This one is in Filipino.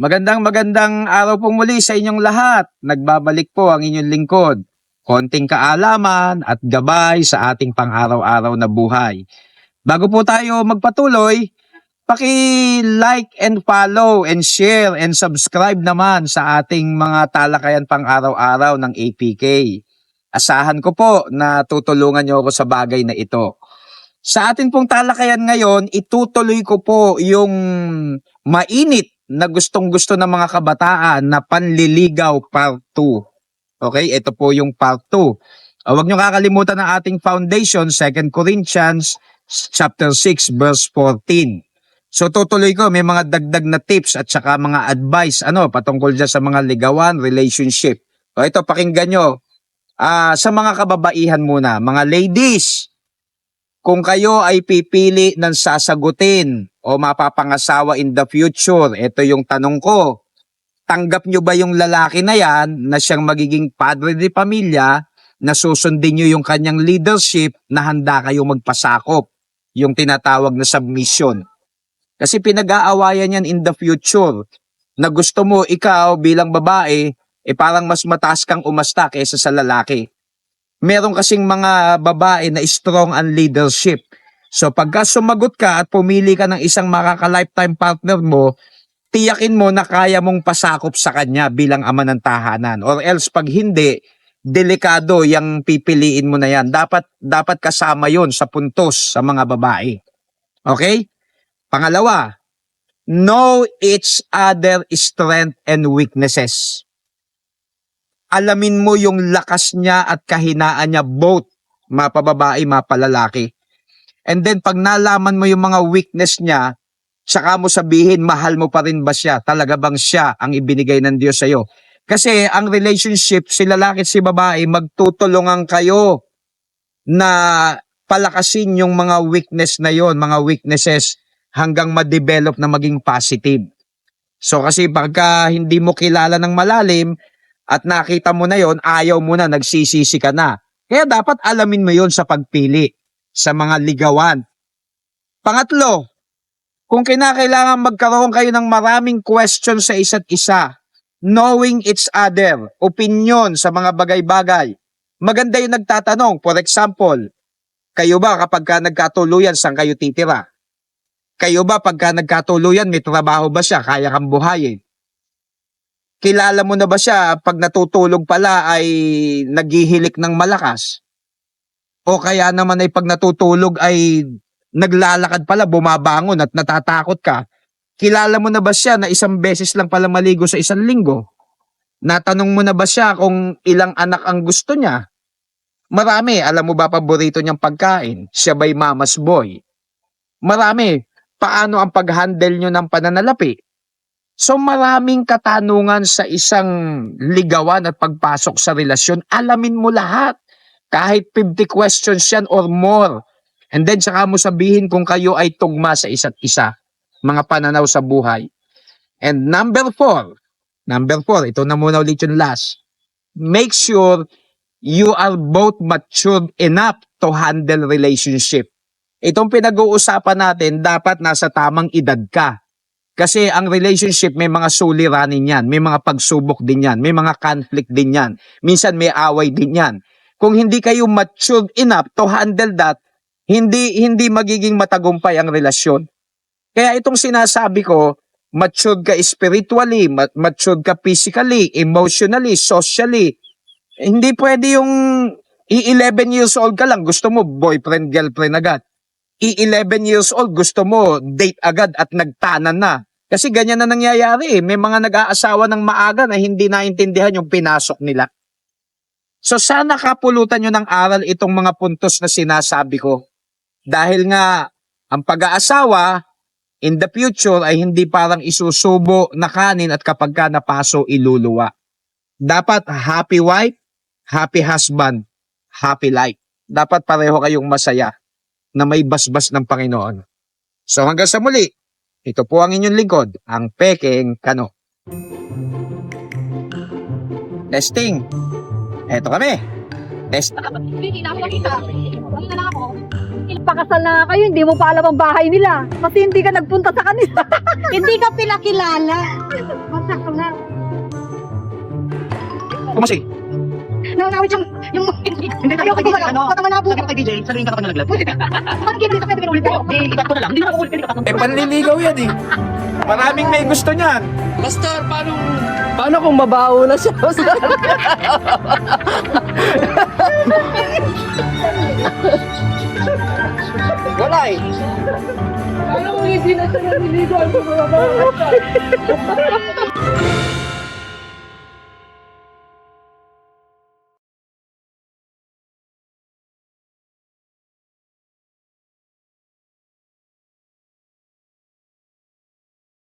Magandang araw po muli sa inyong lahat. Nagbabalik po ang inyong lingkod. Konting kaalaman at gabay sa ating pang-araw-araw na buhay. Bago po tayo magpatuloy, paki-like and follow and share and subscribe naman sa ating mga talakayan pang-araw-araw ng APK. Asahan ko po na tutulungan niyo ako sa bagay na ito. Sa atin pong talakayan ngayon, itutuloy ko po yung mainit na gustong-gusto ng mga kabataan na panliligaw part 2. Okay, ito po yung part 2. Huwag niyo kakalimutan ang ating foundation, 2 Corinthians chapter 6 verse 14. So tutuloy ko, may mga dagdag na tips at saka mga advice patungkol dyan sa mga ligawan, relationship. So ito, pakinggan nyo. Sa mga kababaihan muna, mga ladies, kung kayo ay pipili ng sasagutin o mapapangasawa in the future, ito yung tanong ko. Tanggap nyo ba yung lalaki na yan na siyang magiging padre de pamilya, na susundin nyo yung kanyang leadership, na handa kayo magpasakop, yung tinatawag na submission? Kasi pinag-aawayan yan in the future, na gusto mo ikaw bilang babae, parang mas mataas kang umasta kaysa sa lalaki. Meron kasing mga babae na strong ang leadership. So pagka sumagot ka at pumili ka ng isang makaka-lifetime partner mo, tiyakin mo na kaya mong pasakop sa kanya bilang ama ng tahanan. Or else pag hindi, delikado yung pipiliin mo na yan. Dapat kasama yon sa puntos sa mga babae. Okay? Pangalawa, know each other strength and weaknesses. Alamin mo yung lakas niya at kahinaan niya, both mapababae, mapalalaki. And then pag nalaman mo yung mga weakness niya, saka mo sabihin, mahal mo pa rin ba siya? Talaga bang siya ang ibinigay ng Diyos sa'yo? Kasi ang relationship, si lalaki at si babae, magtutulungan kayo na palakasin yung mga weakness na yon, mga weaknesses, hanggang ma-develop na maging positive. So kasi pagka hindi mo kilala ng malalim, at nakita mo na yon, ayaw mo na, nagsisisi ka na. Kaya dapat alamin mo yon sa pagpili sa mga ligawan. Pangatlo, kung kinakailangan magkaroon kayo ng maraming questions sa isa't isa, knowing each other, opinion sa mga bagay-bagay. Maganda yung nagtatanong. For example, kayo ba kapag ka nagkatuluyan, saan kayo titira? Kayo ba pagka nagkatuluyan, may trabaho ba siya? Kaya kang buhayin? Kilala mo na ba siya pag natutulog pala ay naghihilik ng malakas? O kaya naman ay pag natutulog ay naglalakad pala, bumabangon at natatakot ka? Kilala mo na ba siya na isang beses lang pala maligo sa isang linggo? Natanong mo na ba siya kung ilang anak ang gusto niya? Marami, alam mo ba paborito niyang pagkain? Siya ba'y mama's boy? Marami, paano ang pag-handle niyo ng pananalapi? So maraming katanungan sa isang ligawan at pagpasok sa relasyon. Alamin mo lahat. Kahit 50 questions yan or more. And then saka mo sabihin kung kayo ay tugma sa isa't isa. Mga pananaw sa buhay. And number 4, ito na muna ulit yung last. Make sure you are both matured enough to handle relationship. Itong pinag-uusapan natin, dapat nasa tamang edad ka. Kasi ang relationship, may mga suliranin yan, may mga pagsubok din yan, may mga conflict din yan, minsan may away din yan. Kung hindi kayo matured enough to handle that, hindi magiging matagumpay ang relasyon. Kaya itong sinasabi ko, matured ka spiritually, matured ka physically, emotionally, socially. Hindi pwede yung 11 years old ka lang, gusto mo boyfriend, girlfriend agad. 11 years old, gusto mo date agad at nagtanan na. Kasi ganyan na nangyayari. May mga nag-aasawa ng maaga na hindi naintindihan yung pinasok nila. So sana kapulutan nyo ng aral itong mga puntos na sinasabi ko. Dahil nga, ang pag-aasawa in the future ay hindi parang isusubo na kanin at kapag ka napaso, iluluwa. Dapat happy wife, happy husband, happy life. Dapat pareho kayong masaya na may basbas ng Panginoon. So hanggang sa muli, ito po ang inyong lingkod, ang Pekeng Kano. Testing. Eto kami. Test. Hindi na ako nakita. Ano na lang ako? Nagpakasal na nga kayo, hindi mo pa alam ang bahay nila. Kasi hindi ka nagpunta sa kanila. Hindi ka pinakilala. Masak ko na. Kumasing. Nakakawit yung... Hindi tayo kay DJ. Ano? Pataman na po. Kay DJ, sabihin ka pa nalaglag. Bakit kaya sa kaya ulit ko? Di, ikat ko na lang. Hindi na ako ulit. Eh, panliligaw yan eh. Maraming may gusto niyan. Pastor, paano kung mabaho na siya? Wala eh. Paano kung hindi na siya naliligo? Ano ba?